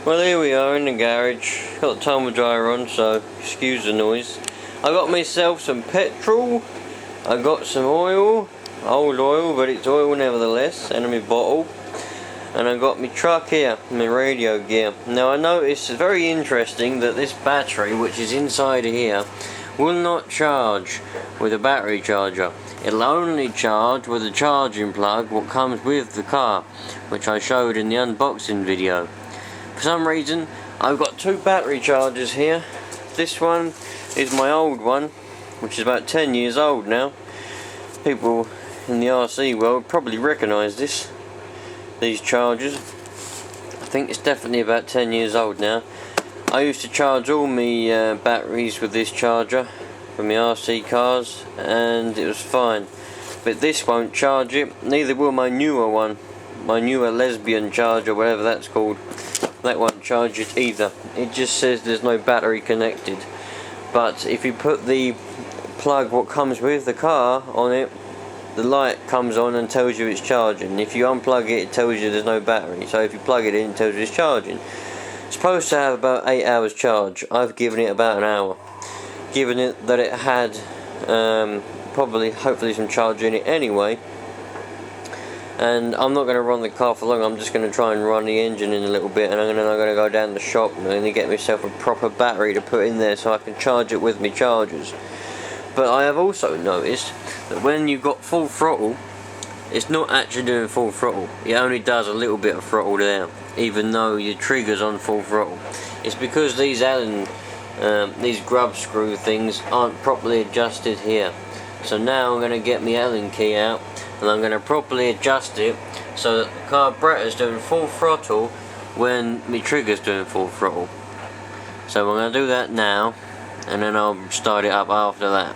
Well, here we are in the garage. Got the tumble dryer on, so excuse the noise. I got myself some petrol. I got some oil, old oil, but it's oil nevertheless, and my bottle. And I got my truck here, my radio gear. Now I noticed it's very interesting that this battery, which is inside here, will not charge with a battery charger. It'll only charge with a charging plug what comes with the car, which I showed in the unboxing video. For some reason, I've got two battery chargers here. This one is my old one, which is about 10 years old now. People in the RC world probably recognise these chargers. I think it's definitely about 10 years old now. I used to charge all my batteries with this charger for my RC cars, and it was fine. But this won't charge it, neither will my newer one. My newer lesbian charger, whatever that's called. That won't charge it either. It just says there's no battery connected. But if you put the plug what comes with the car on it, the light comes on and tells you it's charging. If you unplug it, it tells you there's no battery. So if you plug it in, it tells you it's charging. It's supposed to have about 8 hours charge. I've given it about an hour. Given it that it had hopefully some charge in it anyway. And I'm not going to run the car for long. I'm just going to try and run the engine in a little bit, and I'm going to go down to the shop and I'm going to get myself a proper battery to put in there so I can charge it with my chargers. But I have also noticed that when you've got full throttle, it's not actually doing full throttle. It only does a little bit of throttle there, even though your trigger's on full throttle. It's because these these grub screw things aren't properly adjusted here. So now I'm going to get my Allen key out and I'm going to properly adjust it so that the carburetor's doing full throttle when my trigger's doing full throttle. So I'm going to do that now, and then I'll start it up after that.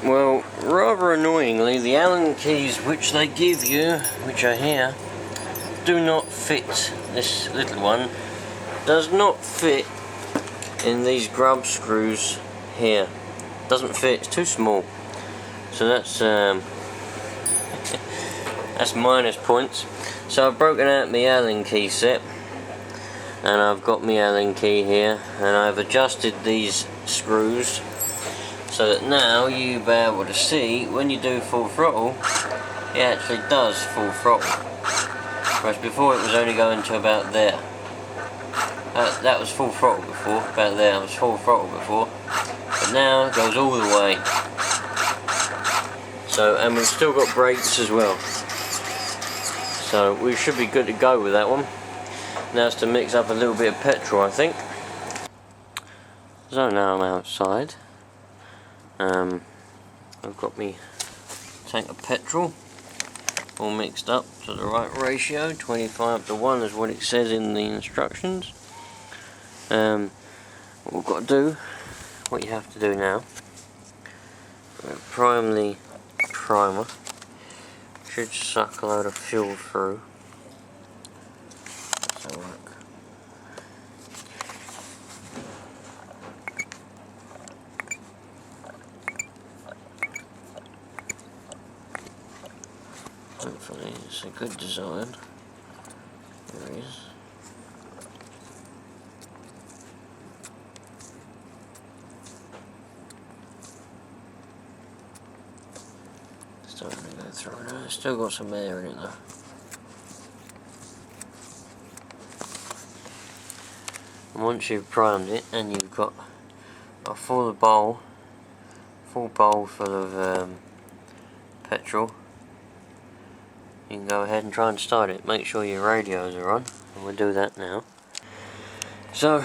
Well, rather annoyingly, the Allen keys which they give you, which are here, do not fit. This little one does not fit in these grub screws here. Doesn't fit, it's too small. So that's that's minus points. So I've broken out my Allen key set, and I've got my Allen key here, and I've adjusted these screws so that now you'll be able to see when you do full throttle, it actually does full throttle. Whereas before it was only going to about there. That was full throttle before, about there, it was full throttle before. But now it goes all the way. So, and we've still got brakes as well. So we should be good to go with that one. Now it's to mix up a little bit of petrol, I think. So now I'm outside. I've got my tank of petrol all mixed up to the right ratio. 25:1 is what it says in the instructions. What we've got to do, what you have to do now, prime the primer. Should suck a load of fuel through. So look. Hopefully it's a good design. There it is. Starting to go through now. It's still got some air in it though. And once you've primed it and you've got a full bowl full of petrol, you can go ahead and try and start it. Make sure your radios are on, and we'll do that now. So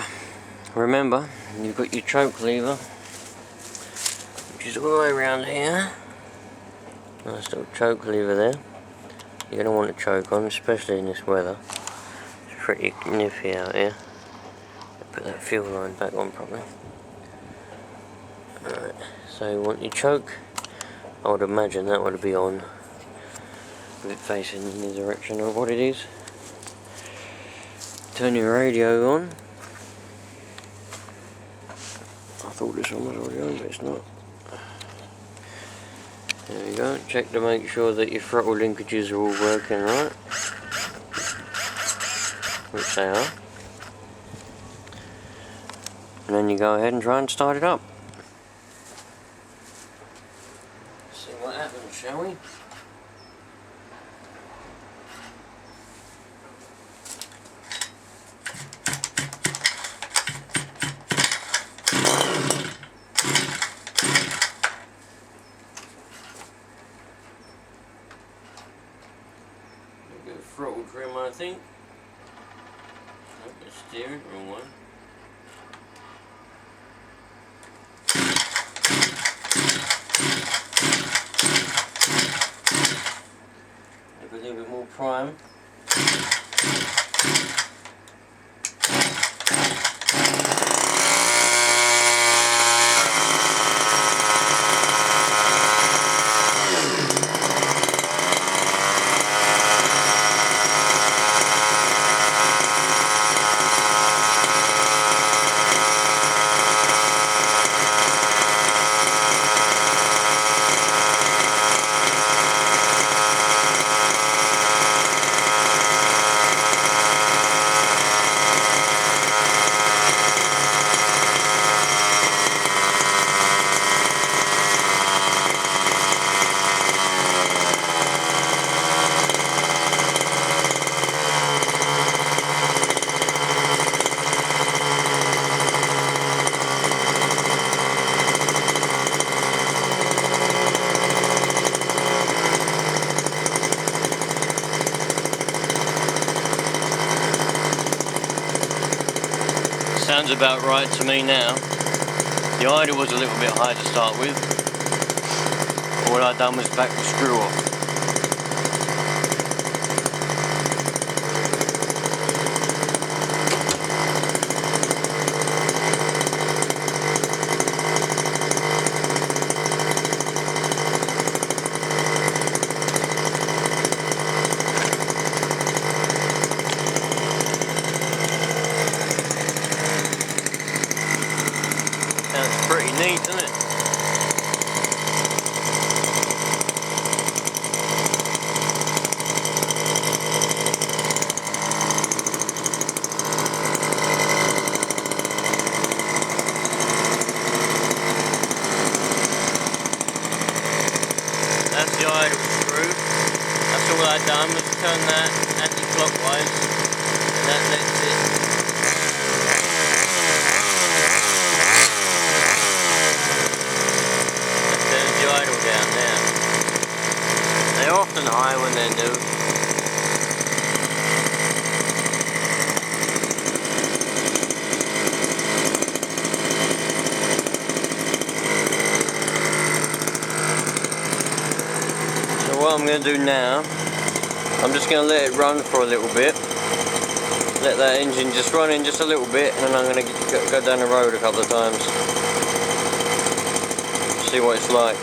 remember, you've got your choke lever, which is all the way around here. Nice little choke lever there. You're going to want to choke on, especially in this weather. It's pretty nippy out here. Put that fuel line back on properly. Alright, so you want your choke. I would imagine that would be on with it facing in the direction of what it is. Turn your radio on. I thought this one was already on, but it's not. There we go, check to make sure that your throttle linkages are all working right, which they are. and then you go ahead and try and start it up. See what happens, shall we? Throttle trim, I think. Oh, the steering, wrong one. Maybe a little bit more prime. Sounds about right to me now. The idle was a little bit high to start with. All I done was back the screw off. Sounds pretty neat, doesn't it? That's the idle screw. That's all I've done was turn that anti-clockwise, and that lets it. The idle down there. They're often high when they're new. So what I'm going to do now, I'm just going to let it run for a little bit. Let that engine just run in just a little bit, and then I'm going to go down the road a couple of times. See what it's like.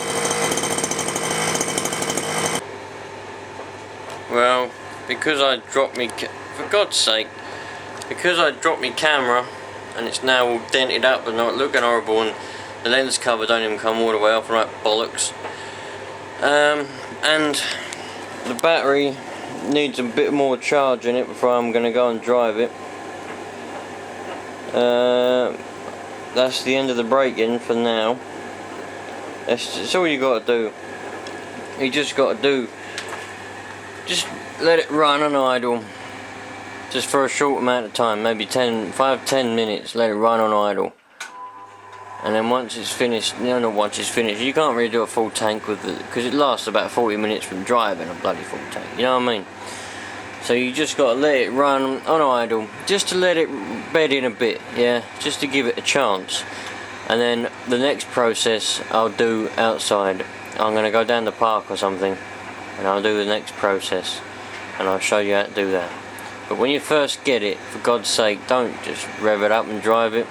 Well, because I dropped me, for God's sake, because I dropped my camera and it's now all dented up and not looking horrible, and the lens cover don't even come all the way off, right bollocks. And the battery needs a bit more charge in it before I'm going to go and drive it. That's the end of the braking for now. That's all you got to do. You just got to do. Just let it run on idle. Just for a short amount of time, maybe 5-10 minutes. Let it run on idle. And then once it's finished, not once it's finished, you can't really do a full tank with it, because it lasts about 40 minutes from driving a bloody full tank. You know what I mean? So you just got to let it run on idle, just to let it bed in a bit, yeah, just to give it a chance. And then the next process I'll do outside. I'm going to go down the park or something, and I'll do the next process, and I'll show you how to do that. But when you first get it, for God's sake, don't just rev it up and drive it.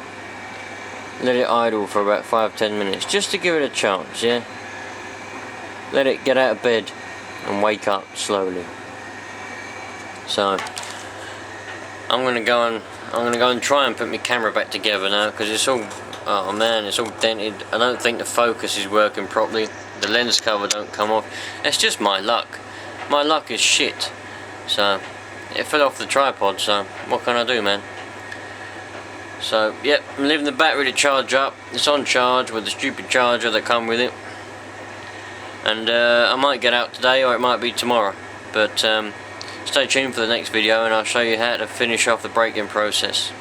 Let it idle for about 5-10 minutes, just to give it a chance, yeah? Let it get out of bed and wake up slowly. So I'm gonna go and try and put my camera back together now, because it's all, oh man, it's all dented. I don't think the focus is working properly. The lens cover don't come off. It's just my luck. My luck is shit. So it fell off the tripod, so what can I do, man? So yep, I'm leaving the battery to charge up. It's on charge with the stupid charger that come with it. And I might get out today, or it might be tomorrow. But stay tuned for the next video, and I'll show you how to finish off the break-in process.